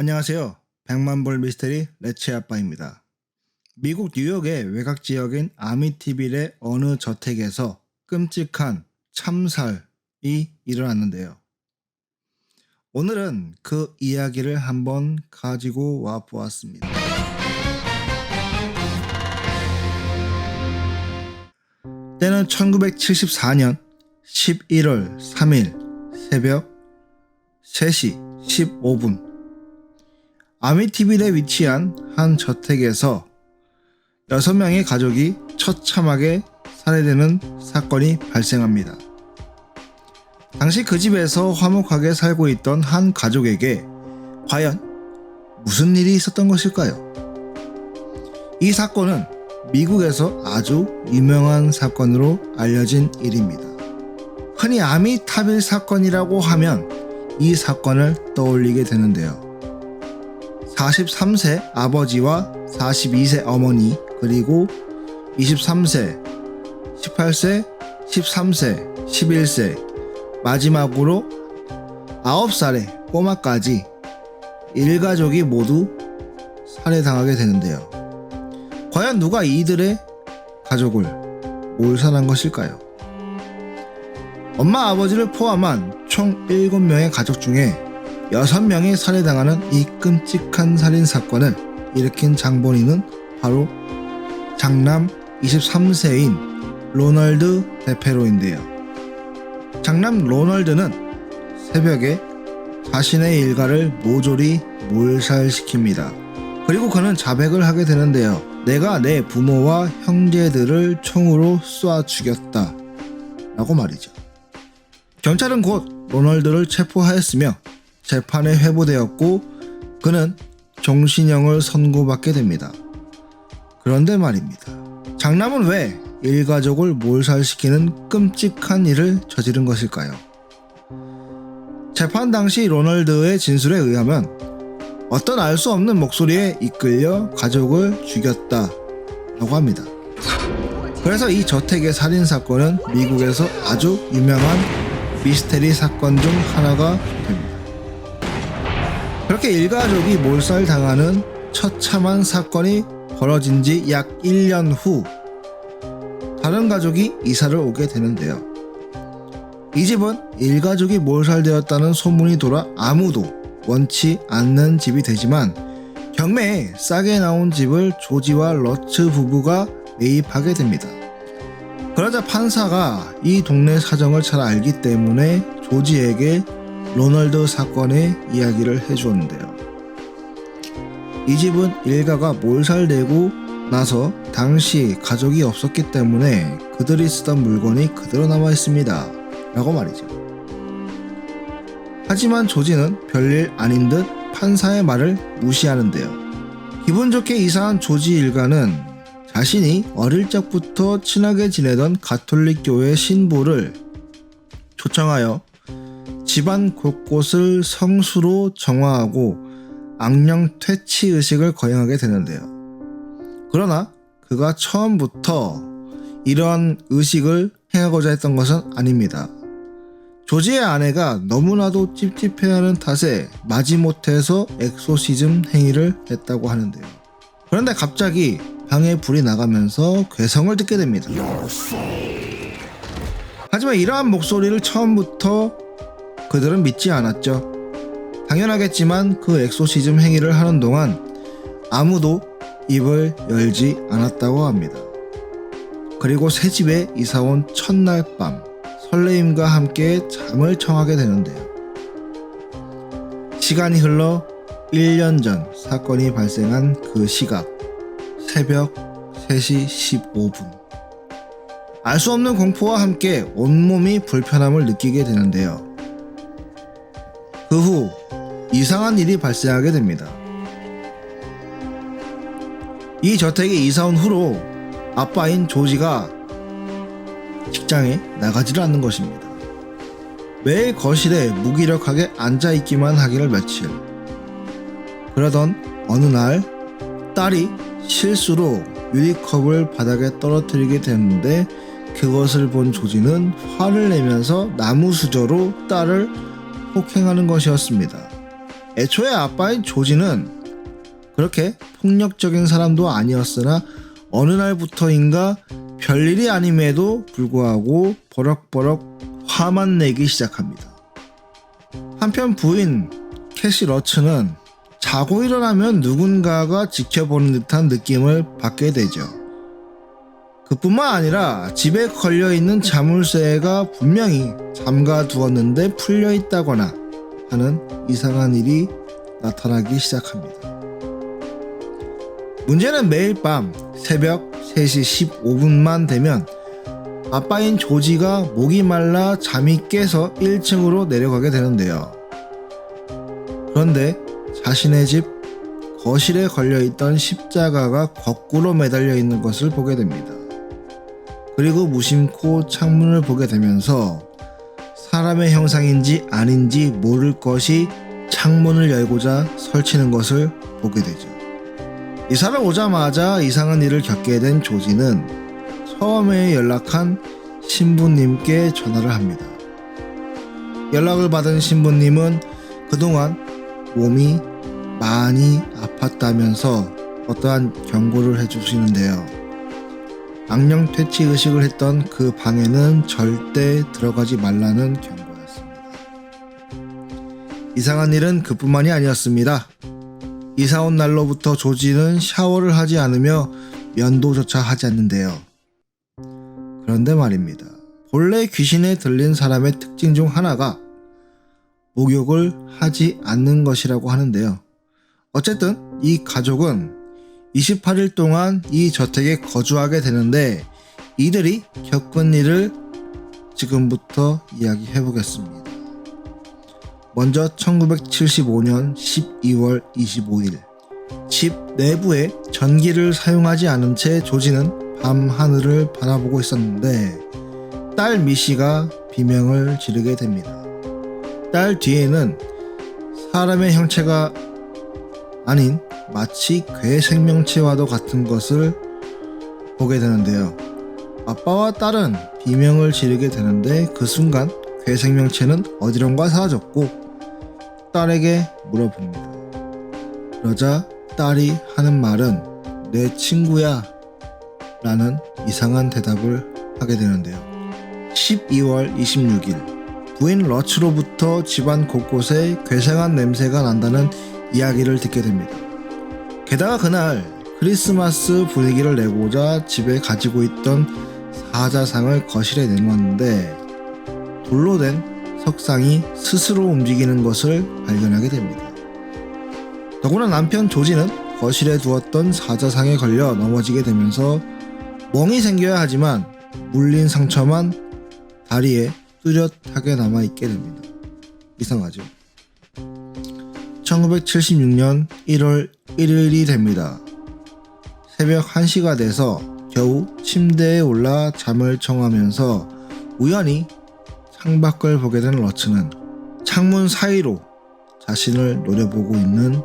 안녕하세요. 백만불 미스테리 레츠 아빠입니다. 미국 뉴욕의 외곽 지역인 아미티빌의 어느 저택에서 끔찍한 참살이 일어났는데요. 오늘은 그 이야기를 한번 가지고 와 보았습니다. 때는 1974년 11월 3일 새벽 3시 15분 아미티빌에 위치한 한 저택에서 6명의 가족이 처참하게 살해되는 사건이 발생합니다. 당시 그 집에서 화목하게 살고 있던 한 가족에게 과연 무슨 일이 있었던 것일까요? 이 사건은 미국에서 아주 유명한 사건으로 알려진 일입니다. 흔히 아미타빌 사건이라고 하면 이 사건을 떠올리게 되는데요. 43세 아버지와 42세 어머니 그리고 23세, 18세, 13세, 11세 마지막으로 9살의 꼬마까지 일가족이 모두 살해당하게 되는데요. 과연 누가 이들의 가족을 몰살한 것일까요? 엄마 아버지를 포함한 총 7명의 가족 중에 6명이 살해당하는 이 끔찍한 살인사건을 일으킨 장본인은 바로 장남 23세인 로널드 데페로인데요. 장남 로널드는 새벽에 자신의 일가를 모조리 몰살시킵니다. 그리고 그는 자백을 하게 되는데요. 내가 내 부모와 형제들을 총으로 쏴 죽였다 라고 말이죠. 경찰은 곧 로널드를 체포하였으며 재판에 회부되었고 그는 종신형을 선고받게 됩니다. 그런데 말입니다. 장남은 왜 일가족을 몰살시키는 끔찍한 일을 저지른 것일까요? 재판 당시 로널드의 진술에 의하면 어떤 알 수 없는 목소리에 이끌려 가족을 죽였다 라고 합니다. 그래서 이 저택의 살인사건은 미국에서 아주 유명한 미스테리 사건 중 하나가 됩니다. 그렇게 일가족이 몰살당하는 처참한 사건이 벌어진 지 약 1년 후 다른 가족이 이사를 오게 되는데요. 이 집은 일가족이 몰살되었다는 소문이 돌아 아무도 원치 않는 집이 되지만 경매에 싸게 나온 집을 조지와 러츠 부부가 매입하게 됩니다. 그러자 판사가 이 동네 사정을 잘 알기 때문에 조지에게 로널드 사건의 이야기를 해주었는데요. 이 집은 일가가 몰살되고 나서 당시 가족이 없었기 때문에 그들이 쓰던 물건이 그대로 남아있습니다 라고 말이죠. 하지만 조지는 별일 아닌 듯 판사의 말을 무시하는데요. 기분 좋게 이사한 조지 일가는 자신이 어릴 적부터 친하게 지내던 가톨릭 교회 신부를 초청하여 집안 곳곳을 성수로 정화하고 악령 퇴치 의식을 거행하게 되는데요. 그러나 그가 처음부터 이러한 의식을 행하고자 했던 것은 아닙니다. 조지의 아내가 너무나도 찝찝해하는 탓에 마지못해서 엑소시즘 행위를 했다고 하는데요. 그런데 갑자기 방에 불이 나가면서 괴성을 듣게 됩니다. 하지만 이러한 목소리를 처음부터 그들은 믿지 않았죠. 당연하겠지만 그 엑소시즘 행위를 하는 동안 아무도 입을 열지 않았다고 합니다. 그리고 새 집에 이사온 첫날 밤 설레임과 함께 잠을 청하게 되는데요. 시간이 흘러 1년 전 사건이 발생한 그 시각 새벽 3시 15분 알 수 없는 공포와 함께 온몸이 불편함을 느끼게 되는데요. 그 후 이상한 일이 발생하게 됩니다. 이 저택에 이사온 후로 아빠인 조지가 직장에 나가지를 않는 것입니다. 매일 거실에 무기력하게 앉아있기만 하기를 며칠. 그러던 어느 날 딸이 실수로 유리컵을 바닥에 떨어뜨리게 됐는데 그것을 본 조지는 화를 내면서 나무 수저로 딸을 폭행하는 것이었습니다. 애초에 아빠인 조지는 그렇게 폭력적인 사람도 아니었으나 어느 날부터인가 별일이 아님에도 불구하고 버럭버럭 화만 내기 시작합니다. 한편 부인 캐시 러츠는 자고 일어나면 누군가가 지켜보는 듯한 느낌을 받게 되죠. 그뿐만 아니라 집에 걸려있는 자물쇠가 분명히 잠가두었는데 풀려있다거나 하는 이상한 일이 나타나기 시작합니다. 문제는 매일 밤 새벽 3시 15분만 되면 아빠인 조지가 목이 말라 잠이 깨서 1층으로 내려가게 되는데요. 그런데 자신의 집 거실에 걸려있던 십자가가 거꾸로 매달려 있는 것을 보게 됩니다. 그리고 무심코 창문을 보게 되면서 사람의 형상인지 아닌지 모를 것이 창문을 열고자 설치는 것을 보게 되죠. 이사를 오자마자 이상한 일을 겪게 된 조지는 처음에 연락한 신부님께 전화를 합니다. 연락을 받은 신부님은 그동안 몸이 많이 아팠다면서 어떠한 경고를 해주시는데요. 악령 퇴치 의식을 했던 그 방에는 절대 들어가지 말라는 경고였습니다. 이상한 일은 그뿐만이 아니었습니다. 이사 온 날로부터 조지는 샤워를 하지 않으며 면도조차 하지 않는데요. 그런데 말입니다. 본래 귀신에 들린 사람의 특징 중 하나가 목욕을 하지 않는 것이라고 하는데요. 어쨌든 이 가족은 28일 동안 이 저택에 거주하게 되는데 이들이 겪은 일을 지금부터 이야기해 보겠습니다. 먼저 1975년 12월 25일 집 내부에 전기를 사용하지 않은 채 조지는 밤 하늘을 바라보고 있었는데 딸 미씨가 비명을 지르게 됩니다. 딸 뒤에는 사람의 형체가 아닌 마치 괴 생명체와도 같은 것을 보게 되는데요. 아빠와 딸은 비명을 지르게 되는데 그 순간 괴 생명체는 어디론가 사라졌고 딸에게 물어봅니다. 그러자 딸이 하는 말은 내 친구야 라는 이상한 대답을 하게 되는데요. 12월 26일 부인 러츠로부터 집안 곳곳에 괴상한 냄새가 난다는 이야기를 듣게 됩니다. 게다가 그날 크리스마스 분위기를 내고자 집에 가지고 있던 사자상을 거실에 내놓았는데 돌로 된 석상이 스스로 움직이는 것을 발견하게 됩니다. 더구나 남편 조지는 거실에 두었던 사자상에 걸려 넘어지게 되면서 멍이 생겨야 하지만 물린 상처만 다리에 뚜렷하게 남아있게 됩니다. 이상하죠? 1976년 1월 1일이 됩니다. 새벽 1시가 돼서 겨우 침대에 올라 잠을 청하면서 우연히 창밖을 보게 된 러츠는 창문 사이로 자신을 노려보고 있는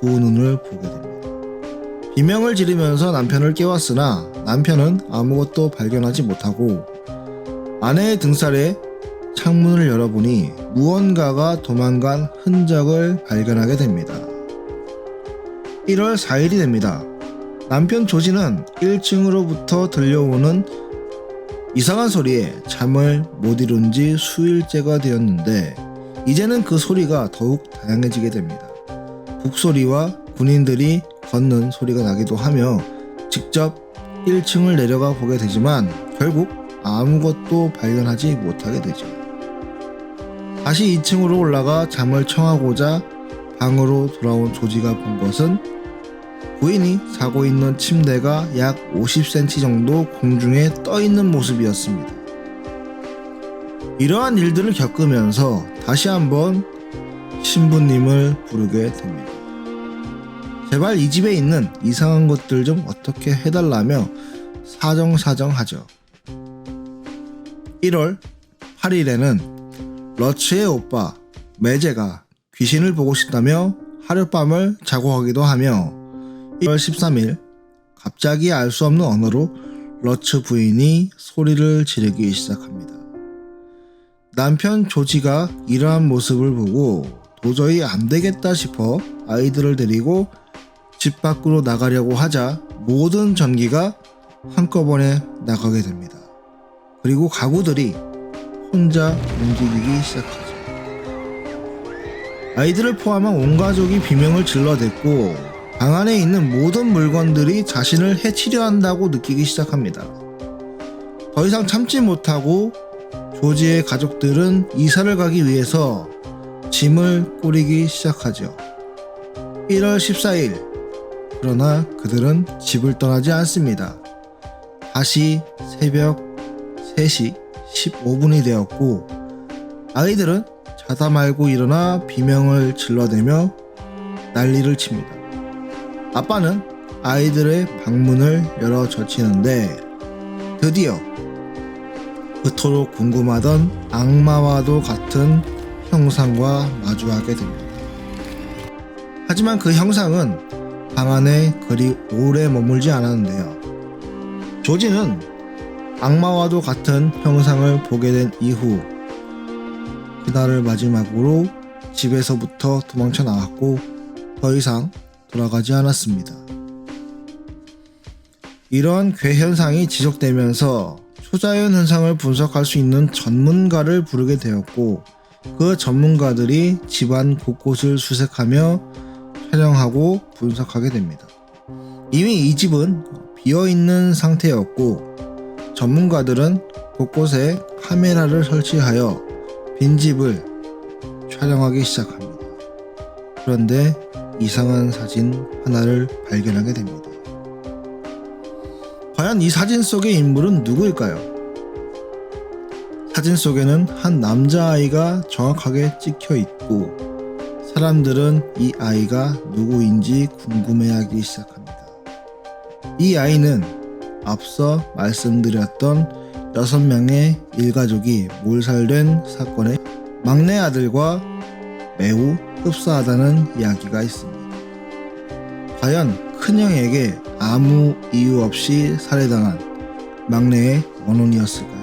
두 눈을 보게 됩니다. 비명을 지르면서 남편을 깨웠으나 남편은 아무것도 발견하지 못하고 아내의 등살에 창문을 열어보니 무언가가 도망간 흔적을 발견하게 됩니다. 1월 4일이 됩니다. 남편 조지는 1층으로부터 들려오는 이상한 소리에 잠을 못 이룬 지 수일째가 되었는데 이제는 그 소리가 더욱 다양해지게 됩니다. 북소리와 군인들이 걷는 소리가 나기도 하며 직접 1층을 내려가 보게 되지만 결국 아무것도 발견하지 못하게 되죠. 다시 2층으로 올라가 잠을 청하고자 방으로 돌아온 조지가 본 것은 부인이 자고 있는 침대가 약 50cm 정도 공중에 떠 있는 모습이었습니다. 이러한 일들을 겪으면서 다시 한번 신부님을 부르게 됩니다. 제발 이 집에 있는 이상한 것들 좀 어떻게 해달라며 사정사정하죠. 1월 8일에는 러츠의 오빠 매제가 귀신을 보고 싶다며 하룻밤을 자고 가기도 하며 1월 13일 갑자기 알 수 없는 언어로 러츠 부인이 소리를 지르기 시작합니다. 남편 조지가 이러한 모습을 보고 도저히 안 되겠다 싶어 아이들을 데리고 집 밖으로 나가려고 하자 모든 전기가 한꺼번에 나가게 됩니다. 그리고 가구들이 혼자 움직이기 시작하죠. 아이들을 포함한 온 가족이 비명을 질러댔고 방 안에 있는 모든 물건들이 자신을 해치려 한다고 느끼기 시작합니다. 더 이상 참지 못하고 조지의 가족들은 이사를 가기 위해서 짐을 꾸리기 시작하죠. 1월 14일, 그러나 그들은 집을 떠나지 않습니다. 다시 새벽 3시 15분이 되었고 아이들은 자다 말고 일어나 비명을 질러대며 난리를 칩니다. 아빠는 아이들의 방문을 열어 젖히는데 드디어 그토록 궁금하던 악마와도 같은 형상과 마주하게 됩니다. 하지만 그 형상은 방 안에 그리 오래 머물지 않았는데요. 조지는 악마와도 같은 형상을 보게 된 이후 그날을 마지막으로 집에서부터 도망쳐 나왔고 더 이상 돌아가지 않았습니다. 이러한 괴 현상이 지속되면서 초자연 현상을 분석할 수 있는 전문가를 부르게 되었고 그 전문가들이 집안 곳곳을 수색하며 촬영하고 분석하게 됩니다. 이미 이 집은 비어있는 상태였고 전문가들은 곳곳에 카메라를 설치하여 빈집을 촬영하기 시작합니다. 그런데 이상한 사진 하나를 발견하게 됩니다. 과연 이 사진 속의 인물은 누구일까요? 사진 속에는 한 남자아이가 정확하게 찍혀 있고 사람들은 이 아이가 누구인지 궁금해하기 시작합니다. 이 아이는 앞서 말씀드렸던 6명의 일가족이 몰살된 사건의 막내 아들과 매우 흡사하다는 이야기가 있습니다. 과연 큰형에게 아무 이유 없이 살해당한 막내의 원혼이었을까요?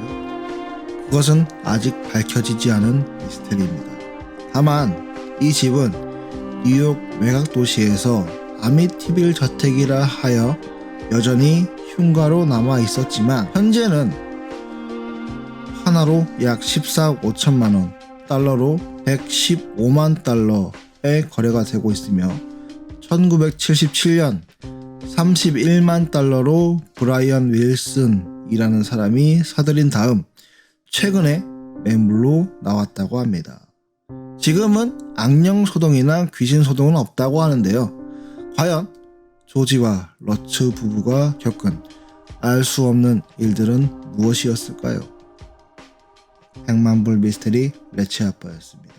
그것은 아직 밝혀지지 않은 미스테리입니다. 다만 이 집은 뉴욕 외곽도시에서 아미티빌 저택이라 하여 여전히 흉가로 남아 있었지만 현재는 하나로 약 14억 5천만 원, 달러로 115만 달러에 거래가 되고 있으며 1977년 31만 달러로 브라이언 윌슨이라는 사람이 사들인 다음 최근에 매물로 나왔다고 합니다. 지금은 악령 소동이나 귀신 소동은 없다고 하는데요. 과연 조지와 러츠 부부가 겪은 알 수 없는 일들은 무엇이었을까요? 백만불 미스테리 레츠아빠였습니다.